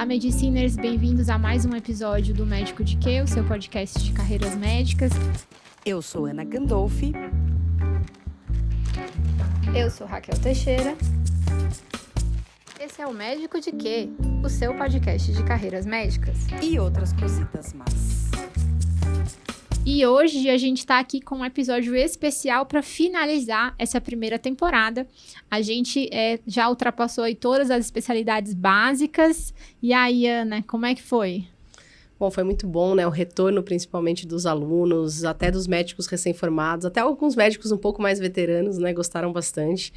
Olá, Mediciners, bem-vindos a mais um episódio do Médico de Quê, o seu podcast de carreiras médicas. Eu sou Ana Gandolfi. Eu sou Raquel Teixeira. Esse é o Médico de Quê, o seu podcast de carreiras médicas. E outras cositas más. E hoje a gente tá aqui com um episódio especial para finalizar essa primeira temporada. A gente já ultrapassou aí todas as especialidades básicas. E aí, Ana, como é que foi? Bom, foi muito bom, né? O retorno, principalmente dos alunos, até dos médicos recém-formados, até alguns médicos um pouco mais veteranos, né? Gostaram bastante.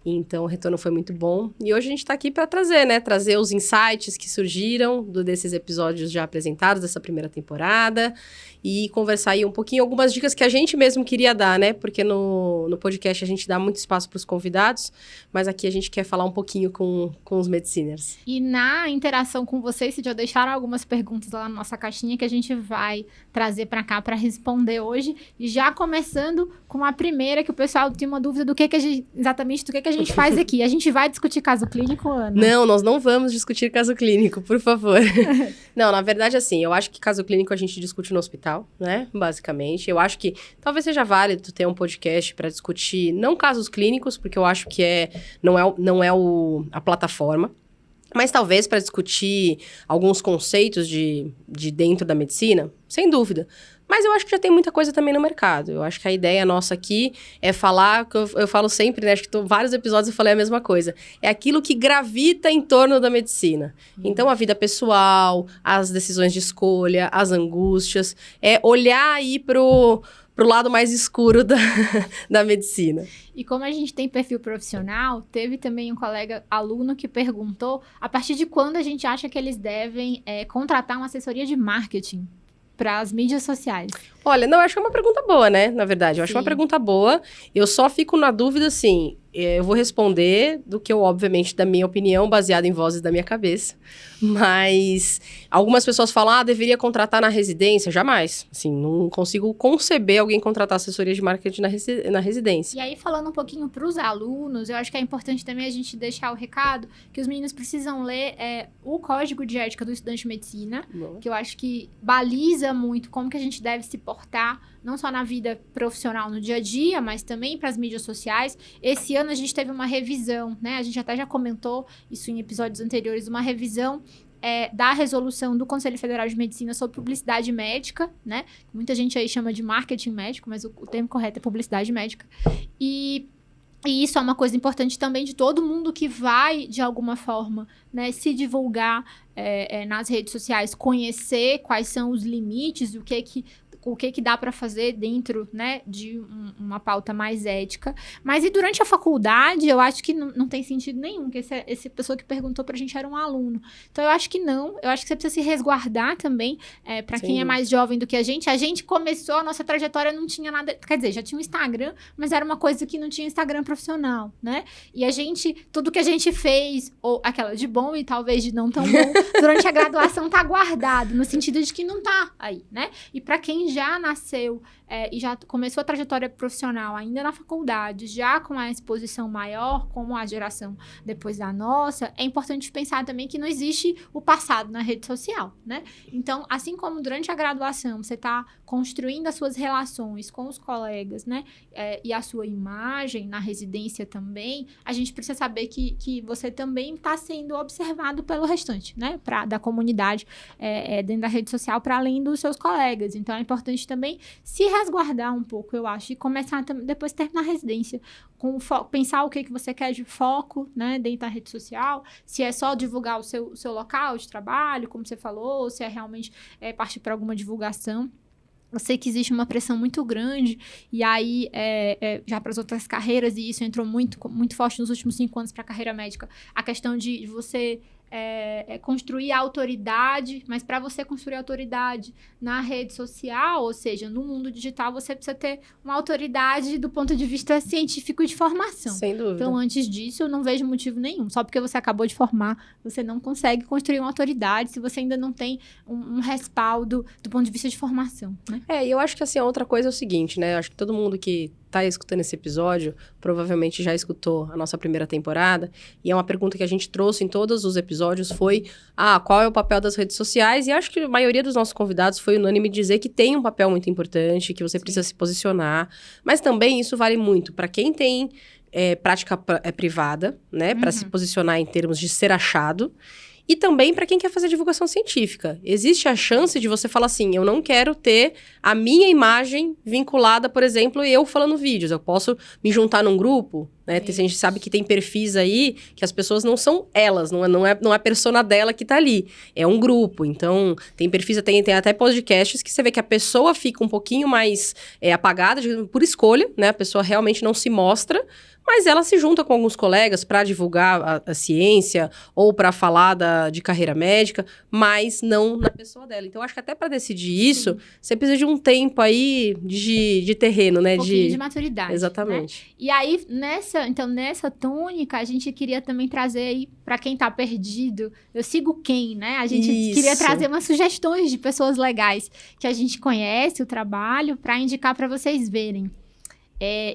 Então, o retorno foi muito bom. E hoje a gente está aqui para trazer, né? Trazer os insights que surgiram desses episódios já apresentados dessa primeira temporada e conversar aí um pouquinho, algumas dicas que a gente mesmo queria dar, né? Porque no podcast a gente dá muito espaço para os convidados, mas aqui a gente quer falar um pouquinho com os mediciners. E na interação com vocês, vocês já deixaram algumas perguntas lá na nossa caixinha que a gente vai trazer para cá para responder hoje. E já começando com a primeira, que o pessoal tem uma dúvida do que a gente, exatamente do que a gente faz aqui. A gente vai discutir caso clínico, Ana? Não, nós não vamos discutir caso clínico, por favor. Não, na verdade, assim, eu acho que caso clínico a gente discute no hospital, né? Basicamente. Eu acho que talvez seja válido ter um podcast para discutir, não casos clínicos, porque eu acho que não é a plataforma, mas talvez para discutir alguns conceitos de dentro da medicina, sem dúvida. Mas eu acho que já tem muita coisa também no mercado. Eu acho que a ideia nossa aqui é falar, que eu falo sempre, né? Acho que vários episódios eu falei a mesma coisa. É aquilo que gravita em torno da medicina. Então, a vida pessoal, as decisões de escolha, as angústias. É olhar aí pro lado mais escuro da medicina. E como a gente tem perfil profissional, teve também um colega aluno que perguntou a partir de quando a gente acha que eles devem contratar uma assessoria de marketing para as mídias sociais. Olha, não, eu acho que é uma pergunta boa, né? Na verdade, eu acho Sim. uma pergunta boa. Eu só fico na dúvida, assim, eu vou responder do que eu, obviamente, da minha opinião, baseada em vozes da minha cabeça. Mas algumas pessoas falam, deveria contratar na residência. Jamais. Assim, não consigo conceber alguém contratar assessoria de marketing na residência. E aí, falando um pouquinho para os alunos, eu acho que é importante também a gente deixar o recado que os meninos precisam ler o Código de Ética do Estudante de Medicina, que eu acho que baliza muito como que a gente deve se portar, não só na vida profissional, no dia a dia, mas também para as mídias sociais. Esse ano a gente teve uma revisão, né? A gente até já comentou isso em episódios anteriores, uma revisão da resolução do Conselho Federal de Medicina sobre publicidade médica, né? Muita gente aí chama de marketing médico, mas o termo correto é publicidade médica. E isso é uma coisa importante também de todo mundo que vai, de alguma forma, né, se divulgar nas redes sociais, conhecer quais são os limites, o que dá para fazer dentro, né, de uma pauta mais ética. Mas e durante a faculdade, eu acho que não tem sentido nenhum, que essa pessoa que perguntou pra gente era um aluno. Então, eu acho que não. Eu acho que você precisa se resguardar também, para quem é mais jovem do que a gente. A gente começou, a nossa trajetória não tinha nada... Quer dizer, já tinha um Instagram, mas era uma coisa que não tinha Instagram profissional, né? E tudo que a gente fez, ou aquela de bom e talvez de não tão bom, durante a graduação tá guardado, no sentido de que não tá aí, né? E pra quem já nasceu e já começou a trajetória profissional ainda na faculdade, já com a exposição maior, como a geração depois da nossa, é importante pensar também que não existe o passado na rede social, né? Então, assim como durante a graduação você está construindo as suas relações com os colegas, né? E a sua imagem na residência também, a gente precisa saber que você também está sendo observado pelo restante, né? Da comunidade dentro da rede social, para além dos seus colegas. Então, é importante também se resguardar um pouco, eu acho, e começar depois de terminar a residência, pensar o que você quer de foco, né, dentro da rede social, se é só divulgar o seu local de trabalho, como você falou, ou se é realmente partir para alguma divulgação. Eu sei que existe uma pressão muito grande, e aí, já para as outras carreiras, e isso entrou muito, muito forte nos últimos 5 anos para a carreira médica, a questão de você construir a autoridade, mas para você construir a autoridade na rede social, ou seja, no mundo digital, você precisa ter uma autoridade do ponto de vista científico e de formação. Sem dúvida. Então, antes disso, eu não vejo motivo nenhum. Só porque você acabou de formar, você não consegue construir uma autoridade se você ainda não tem um respaldo do ponto de vista de formação, né? E eu acho que, assim, a outra coisa é o seguinte, né? Eu acho que todo mundo que tá escutando esse episódio, provavelmente já escutou a nossa primeira temporada, e é uma pergunta que a gente trouxe em todos os episódios, foi, qual é o papel das redes sociais? E acho que a maioria dos nossos convidados foi unânime dizer que tem um papel muito importante, que você precisa se posicionar, mas também isso vale muito para quem tem prática privada, né, para se posicionar em termos de ser achado, e também para quem quer fazer divulgação científica. Existe a chance de você falar assim, eu não quero ter a minha imagem vinculada, por exemplo, eu falando vídeos. Eu posso me juntar num grupo, né? A gente sabe que tem perfis aí que as pessoas não são elas, não é a persona dela que tá ali. É um grupo. Então, tem perfis, tem até podcasts que você vê que a pessoa fica um pouquinho mais apagada por escolha, né? A pessoa realmente não se mostra, mas ela se junta com alguns colegas para divulgar a ciência ou para falar de carreira médica, mas não na pessoa dela. Então, acho que até para decidir isso, você precisa de um tempo aí de terreno, né? Um pouquinho de maturidade. Exatamente. Né? E aí, nessa tônica, a gente queria também trazer aí, para quem tá perdido, eu sigo quem, né? A gente queria trazer umas sugestões de pessoas legais que a gente conhece o trabalho para indicar para vocês verem.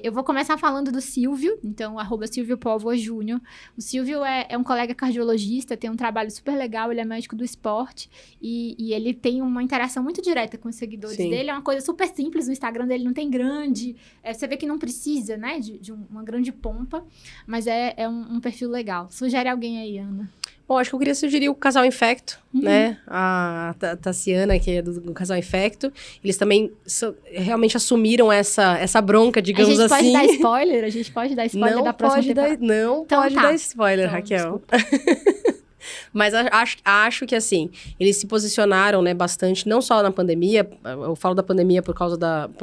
Eu vou começar falando do Silvio, então, @SilvioPóvoa_Júnior. O Silvio é um colega cardiologista, tem um trabalho super legal, ele é médico do esporte, e ele tem uma interação muito direta com os seguidores dele, é uma coisa super simples, no Instagram dele não tem grande, você vê que não precisa, né, de uma grande pompa, mas é um perfil legal. Sugere alguém aí, Ana? Bom, acho que eu queria sugerir o Casal Infecto, né? A Tassiana, que é do Casal Infecto. Eles também realmente assumiram essa bronca, digamos assim. A gente pode dar spoiler? A gente pode dar spoiler da próxima temporada? Não então, pode dar spoiler, então, Raquel. Mas acho que, assim, eles se posicionaram, né, bastante, não só na pandemia, eu falo da pandemia por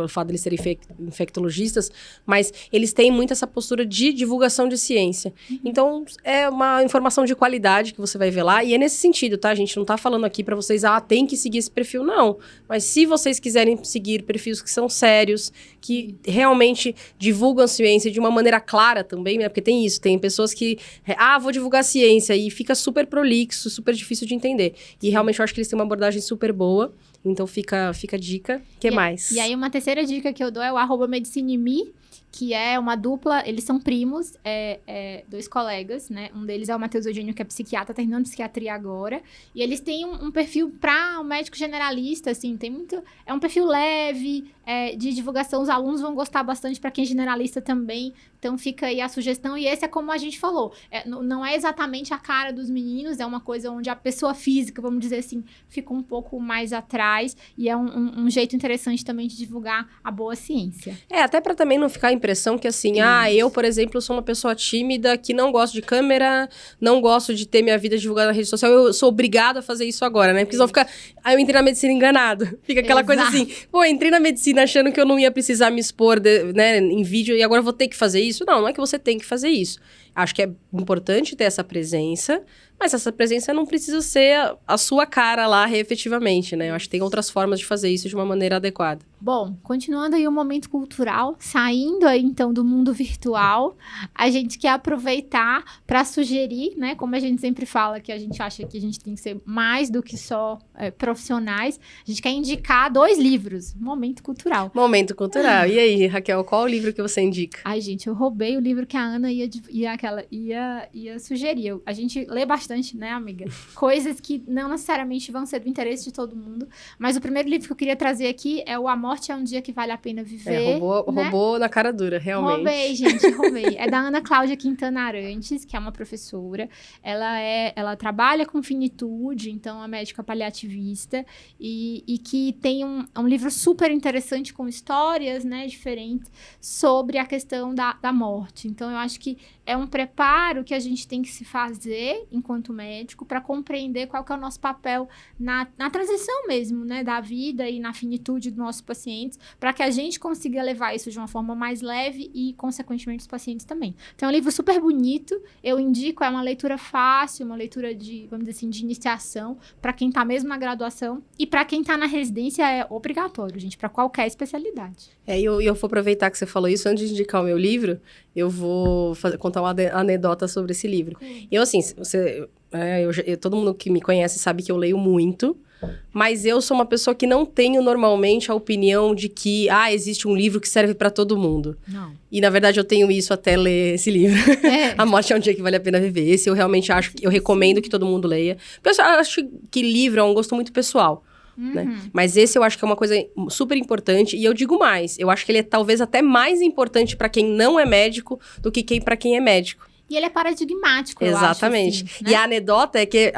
fato de eles serem infectologistas, mas eles têm muito essa postura de divulgação de ciência. Então, é uma informação de qualidade que você vai ver lá, e é nesse sentido, tá? A gente não tá falando aqui pra vocês, tem que seguir esse perfil, não. Mas se vocês quiserem seguir perfis que são sérios, que realmente divulgam a ciência de uma maneira clara também, né? Porque tem isso, tem pessoas que, vou divulgar a ciência, e fica super prolixo, super difícil de entender. E realmente eu acho que eles têm uma abordagem super boa. Então fica a dica. O que mais? E aí uma terceira dica que eu dou é o @MedicineMe, que é uma dupla, eles são primos, dois colegas, né? Um deles é o Matheus Eugênio, que é psiquiatra, terminando psiquiatria agora. E eles têm um perfil para um médico generalista, assim, tem muito... É um perfil leve, de divulgação, os alunos vão gostar bastante, para quem é generalista também. Então fica aí a sugestão. E esse é como a gente falou, não é exatamente a cara dos meninos, é uma coisa onde a pessoa física, vamos dizer assim, fica um pouco mais atrás. E é um jeito interessante também de divulgar a boa ciência. Até para também não ficar a impressão que assim, eu, por exemplo, sou uma pessoa tímida, que não gosto de câmera, não gosto de ter minha vida divulgada na rede social, eu sou obrigada a fazer isso agora, né? Porque senão fica... Aí eu entrei na medicina enganado. Fica aquela coisa assim, entrei na medicina achando que eu não ia precisar me expor, né, em vídeo, e agora eu vou ter que fazer isso. Não é que você tem que fazer isso. Acho que é importante ter essa presença, mas essa presença não precisa ser a sua cara lá, efetivamente, né? Eu acho que tem outras formas de fazer isso de uma maneira adequada. Bom, continuando aí o momento cultural, saindo aí então do mundo virtual, a gente quer aproveitar para sugerir, né? Como a gente sempre fala, que a gente acha que a gente tem que ser mais do que só profissionais, a gente quer indicar 2 livros. Momento cultural. Momento cultural. E aí, Raquel, qual o livro que você indica? Ai, gente, eu roubei o livro que a Ana ia sugerir. A gente lê bastante, né, amiga? Coisas que não necessariamente vão ser do interesse de todo mundo. Mas o primeiro livro que eu queria trazer aqui é o A Morte é um Dia que Vale a Pena Viver. Roubou na cara dura, realmente. Roubei, gente, roubei. É da Ana Cláudia Quintana Arantes, que é uma professora. Ela trabalha com finitude, então é médica paliativista. E que tem um livro super interessante com histórias, né, diferentes sobre a questão da morte. Então, eu acho que é um preparo que a gente tem que se fazer enquanto médico para compreender qual que é o nosso papel na transição mesmo, né, da vida e na finitude dos nossos pacientes, para que a gente consiga levar isso de uma forma mais leve e, consequentemente, os pacientes também. Então, é um livro super bonito, eu indico, é uma leitura fácil, uma leitura vamos dizer assim, de iniciação, para quem está mesmo na graduação, e para quem está na residência é obrigatório, gente, para qualquer especialidade. E eu vou aproveitar que você falou isso, antes de indicar o meu livro, eu vou contar uma anedota sobre esse livro. Eu, assim, todo mundo que me conhece sabe que eu leio muito, mas eu sou uma pessoa que não tenho normalmente a opinião de que, existe um livro que serve para todo mundo. Não. E, na verdade, eu tenho isso até ler esse livro. A Morte é um Dia que Vale a Pena Viver. Esse eu realmente acho, eu recomendo que todo mundo leia. Porque eu acho que livro é um gosto muito pessoal. Né? Mas esse eu acho que é uma coisa super importante. E eu digo mais, eu acho que ele é talvez até mais importante para quem não é médico do que para quem é médico. E ele é paradigmático, Exatamente. eu acho, assim, né? E a anedota é que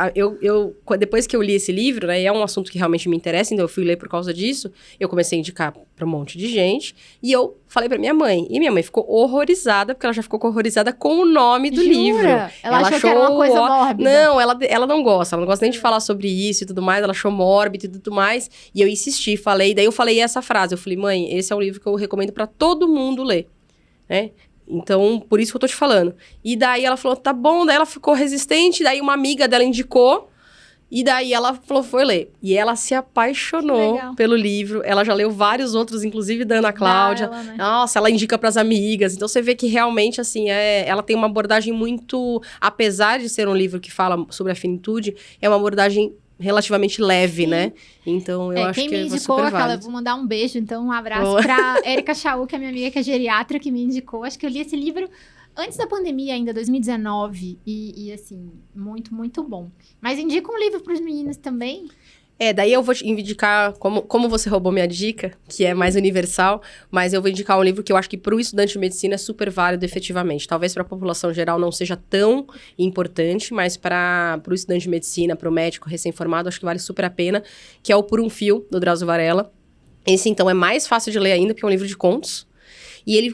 depois que eu li esse livro, né, e é um assunto que realmente me interessa, então eu fui ler por causa disso, eu comecei a indicar para um monte de gente, e eu falei para minha mãe. E minha mãe ficou horrorizada, porque ela já ficou horrorizada com o nome do livro. Ela achou que era uma coisa mórbida. Não, ela não gosta nem de falar sobre isso e tudo mais, ela achou mórbido e tudo mais, e eu insisti, daí eu falei essa frase, eu falei, mãe, esse é um livro que eu recomendo para todo mundo ler, né? Então, por isso que eu tô te falando. E daí ela falou, tá bom, daí ela ficou resistente, daí uma amiga dela indicou, e daí ela falou, foi ler. E ela se apaixonou pelo livro, ela já leu vários outros, inclusive da Ana Cláudia. Ela, né? Nossa, ela indica pras amigas. Então, você vê que realmente, assim, ela tem uma abordagem muito... Apesar de ser um livro que fala sobre a finitude, é uma abordagem relativamente leve, né? Então, eu acho que quem me indicou vou mandar um beijo, então um abraço pra Érica Chaú, que é minha amiga, que é geriatra, que me indicou. Acho que eu li esse livro antes da pandemia ainda, 2019, e assim, muito, muito bom. Mas indica um livro pros meninos também. Daí eu vou te indicar, como você roubou minha dica, que é mais universal, mas eu vou indicar um livro que eu acho que para o estudante de medicina é super válido efetivamente. Talvez para a população geral não seja tão importante, mas para o estudante de medicina, para o médico recém-formado, acho que vale super a pena, que é o Por um Fio, do Drauzio Varela. Esse, então, é mais fácil de ler ainda, porque é um livro de contos. E ele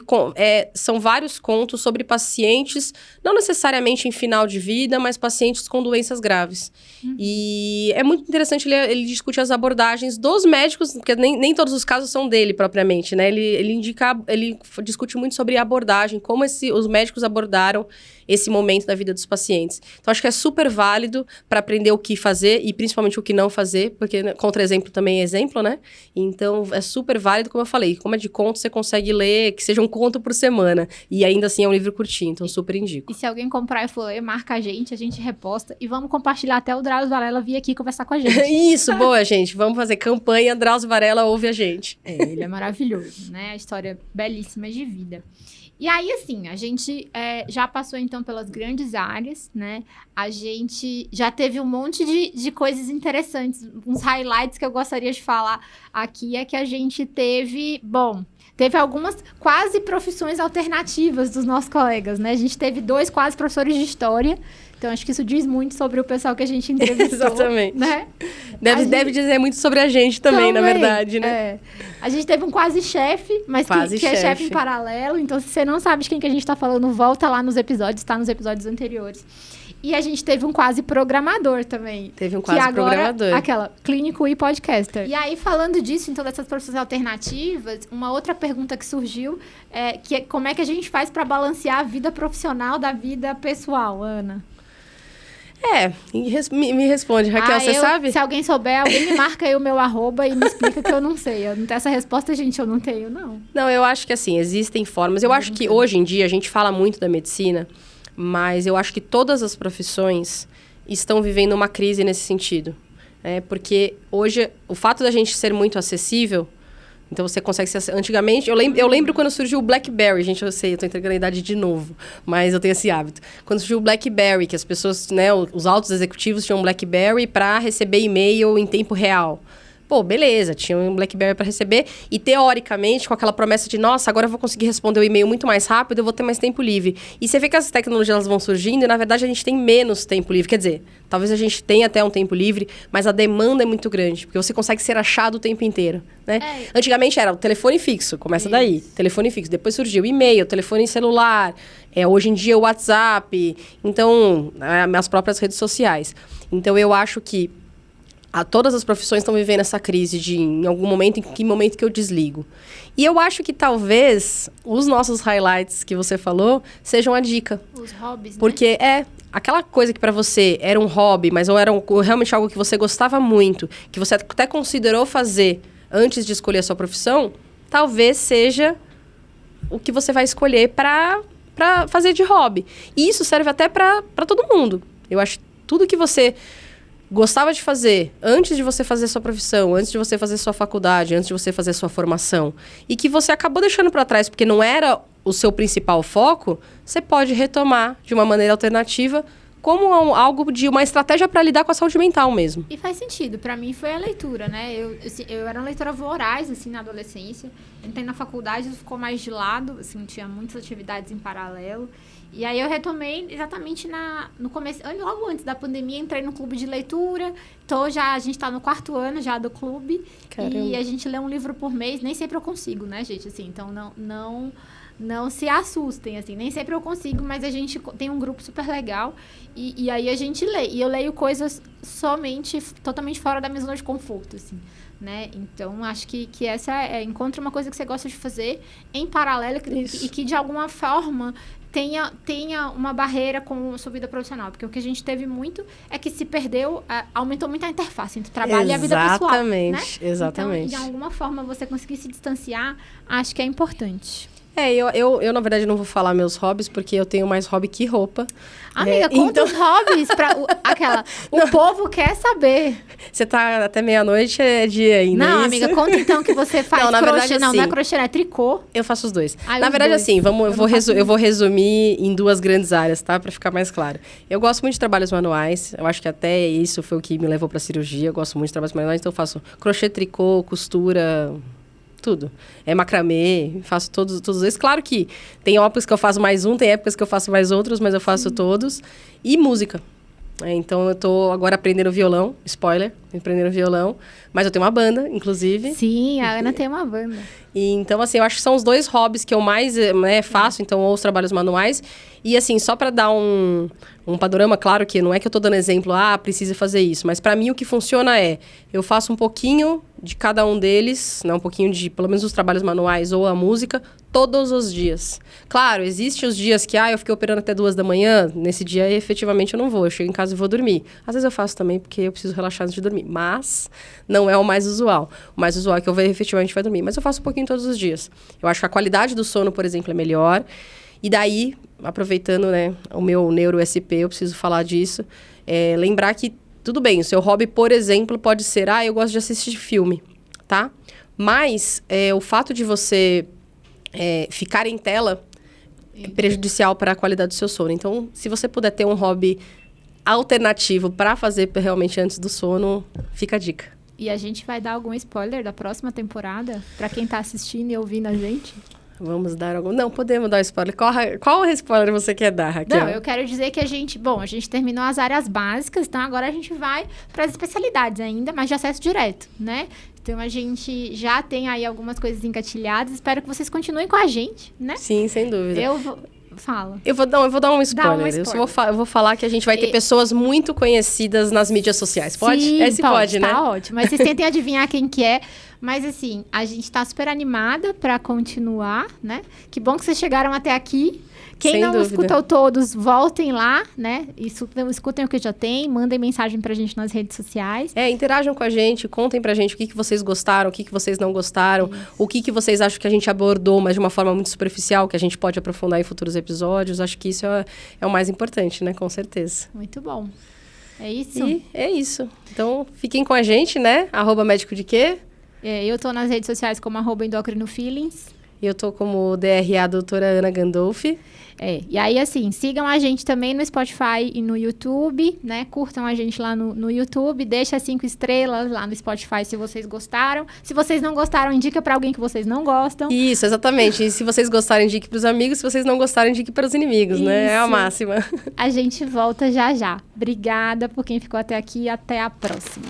são vários contos sobre pacientes, não necessariamente em final de vida, mas pacientes com doenças graves. E é muito interessante ele discutir as abordagens dos médicos, porque nem todos os casos são dele propriamente, né? Ele discute muito sobre a abordagem, como os médicos abordaram esse momento da vida dos pacientes. Então, acho que é super válido para aprender o que fazer e principalmente o que não fazer, porque contra-exemplo também é exemplo, né? Então, é super válido, como eu falei. Como é de conto, você consegue ler, que seja um conto por semana. E ainda assim é um livro curtinho, então super indico. E se alguém comprar e for ler, marca a gente reposta e vamos compartilhar até o Drauzio Varela vir aqui conversar com a gente. Isso, boa, gente. Vamos fazer campanha, Drauzio Varela ouve a gente. Ele é maravilhoso, né? A história belíssima de vida. E aí, assim, a gente já passou, então, pelas grandes áreas, né? A gente já teve um monte de coisas interessantes. Uns highlights que eu gostaria de falar aqui é que a gente teve algumas quase profissões alternativas dos nossos colegas, né? A gente teve 2 quase professores de história. Então, acho que isso diz muito sobre o pessoal que a gente entrevistou. Exatamente. Né? Deve dizer muito sobre a gente também, na verdade, né? A gente teve um quase chefe, mas que é chefe em paralelo. Então, se você não sabe de quem que a gente tá falando, volta lá nos episódios, tá nos episódios anteriores. E a gente teve um quase programador também. Teve um quase programador. Aquela, clínico e podcaster. E aí, falando disso, então, dessas profissões alternativas, uma outra pergunta que surgiu é como é que a gente faz para balancear a vida profissional da vida pessoal, Ana? Me responde, Raquel, você sabe? Se alguém souber, alguém me marca aí o meu @ e me explica que eu não sei. Eu não tenho essa resposta, gente, eu não tenho, não. Não, eu acho que assim, existem formas. Eu acho que hoje em dia a gente fala muito da medicina, mas eu acho que todas as profissões estão vivendo uma crise nesse sentido. Porque hoje, o fato da gente ser muito acessível, então você consegue ser... Antigamente, eu lembro quando surgiu o BlackBerry, gente, eu sei, eu tô entregando a idade de novo, mas eu tenho esse hábito. Quando surgiu o BlackBerry, que as pessoas, né, os altos executivos tinham um BlackBerry para receber e-mail em tempo real. Pô, beleza, tinha um BlackBerry para receber e, teoricamente, com aquela promessa de, nossa, agora eu vou conseguir responder o e-mail muito mais rápido, eu vou ter mais tempo livre. E você vê que as tecnologias elas vão surgindo e, na verdade, a gente tem menos tempo livre. Quer dizer, talvez a gente tenha até um tempo livre, mas a demanda é muito grande, porque você consegue ser achado o tempo inteiro, né? Antigamente era o telefone fixo, começa daí, telefone fixo. Depois surgiu o e-mail, telefone celular, hoje em dia o WhatsApp, então, as próprias redes sociais. Então, eu acho que todas as profissões estão vivendo essa crise de, em algum momento, em que momento que eu desligo. E eu acho que talvez os nossos highlights que você falou sejam a dica. Os hobbies, porque aquela coisa que para você era um hobby, mas ou era realmente algo que você gostava muito, que você até considerou fazer antes de escolher a sua profissão, talvez seja o que você vai escolher para fazer de hobby. E isso serve até para todo mundo. Eu acho que tudo que você gostava de fazer antes de você fazer sua profissão, antes de você fazer sua faculdade, antes de você fazer sua formação, e que você acabou deixando para trás porque não era o seu principal foco, você pode retomar de uma maneira alternativa como algo de uma estratégia para lidar com a saúde mental mesmo. E faz sentido. Para mim foi a leitura, né? Eu era uma leitora voraz, assim, na adolescência. Entrei na faculdade, isso ficou mais de lado, assim, tinha muitas atividades em paralelo. E aí eu retomei exatamente no começo, logo antes da pandemia, entrei no clube de leitura. A gente tá no 4º ano já do clube. Caramba. E a gente lê um livro por mês. Nem sempre eu consigo, né, gente? Assim, então não se assustem, assim. Nem sempre eu consigo, mas a gente tem um grupo super legal. E aí a gente lê. E eu leio coisas totalmente fora da minha zona de conforto, assim. Né? Então, acho que essa encontre uma coisa que você gosta de fazer em paralelo e que, de alguma forma, tenha uma barreira com a sua vida profissional. Porque o que a gente teve muito é que se perdeu, aumentou muito a interface entre o trabalho e a vida pessoal. Exatamente. Então, de alguma forma, você conseguir se distanciar, acho que é importante. Eu, na verdade, não vou falar meus hobbies, porque eu tenho mais hobby que roupa. Amiga, conta os hobbies pra... O povo quer saber. Você tá até meia-noite, é dia ainda. Não, amiga, conta então que você faz não, na crochê. Verdade, não, assim, não é crochê, é tricô. Eu faço os dois. Na verdade, assim, eu vou resumir em 2 grandes áreas, tá? Pra ficar mais claro. Eu gosto muito de trabalhos manuais. Eu acho que até isso foi o que me levou pra cirurgia. Eu gosto muito de trabalhos manuais, então eu faço crochê, tricô, costura... tudo. É macramê, faço todos esses. Claro que tem épocas que eu faço mais tem épocas que eu faço mais outros, mas eu faço todos. E música. Então, eu tô agora aprendendo violão. Spoiler, aprendendo violão. Mas eu tenho uma banda, inclusive. Sim, a Ana tem uma banda. E, então, assim, eu acho que são os 2 hobbies que eu mais faço. Então, ou os trabalhos manuais. E, assim, só para dar um panorama, claro que não é que eu tô dando exemplo, precisa fazer isso. Mas, para mim, o que funciona eu faço um pouquinho de cada um deles, né, um pouquinho de, pelo menos, os trabalhos manuais ou a música, todos os dias. Claro, existem os dias que, eu fiquei operando até 2 da manhã, nesse dia, efetivamente, eu não vou. Eu chego em casa e vou dormir. Às vezes eu faço também, porque eu preciso relaxar antes de dormir. Mas não é o mais usual. O mais usual é que eu efetivamente vai dormir. Mas eu faço um pouquinho todos os dias. Eu acho que a qualidade do sono, por exemplo, é melhor. E daí, aproveitando, né, o meu neuro-SP, eu preciso falar disso. Lembrar que, tudo bem, o seu hobby, por exemplo, pode ser, eu gosto de assistir filme, tá? Mas o fato de você ficar em tela é prejudicial para a qualidade do seu sono. Então, se você puder ter um hobby alternativo para fazer realmente antes do sono, fica a dica. E a gente vai dar algum spoiler da próxima temporada? Para quem tá assistindo e ouvindo a gente? Vamos dar algum... Não, podemos dar spoiler. Qual spoiler você quer dar, Raquel? Não, eu quero dizer que a gente terminou as áreas básicas, então agora a gente vai para as especialidades ainda, mas de acesso direto, né? Então, a gente já tem aí algumas coisas engatilhadas. Espero que vocês continuem com a gente, né? Sim, sem dúvida. Fala. Eu vou dar um spoiler. Eu vou falar que a gente vai ter pessoas muito conhecidas nas mídias sociais. Pode? Sim, pode, né? Tá ótimo. Mas vocês tentem adivinhar quem que é. Mas, assim, a gente tá super animada pra continuar, né? Que bom que vocês chegaram até aqui. Quem Sem não dúvida. escutou todos, voltem lá, né? Escutem o que já tem, mandem mensagem pra gente nas redes sociais. Interajam com a gente, contem pra gente o que vocês gostaram, o que vocês não gostaram, o que vocês acham que a gente abordou, mas de uma forma muito superficial, que a gente pode aprofundar em futuros episódios. Acho que isso é o mais importante, né? Com certeza. Muito bom. É isso? E é isso. Então, fiquem com a gente, né? @médico de quê? Eu tô nas redes sociais como @endocrinofeelings. E eu tô como DRA doutora Ana Gandolfi. E aí, assim, sigam a gente também no Spotify e no YouTube, né? Curtam a gente lá no YouTube, deixa 5 estrelas lá no Spotify se vocês gostaram. Se vocês não gostaram, indica pra alguém que vocês não gostam. Isso, exatamente. E se vocês gostarem, indique pros amigos. Se vocês não gostarem, indique para os inimigos, né? É a máxima. A gente volta já já. Obrigada por quem ficou até aqui e até a próxima.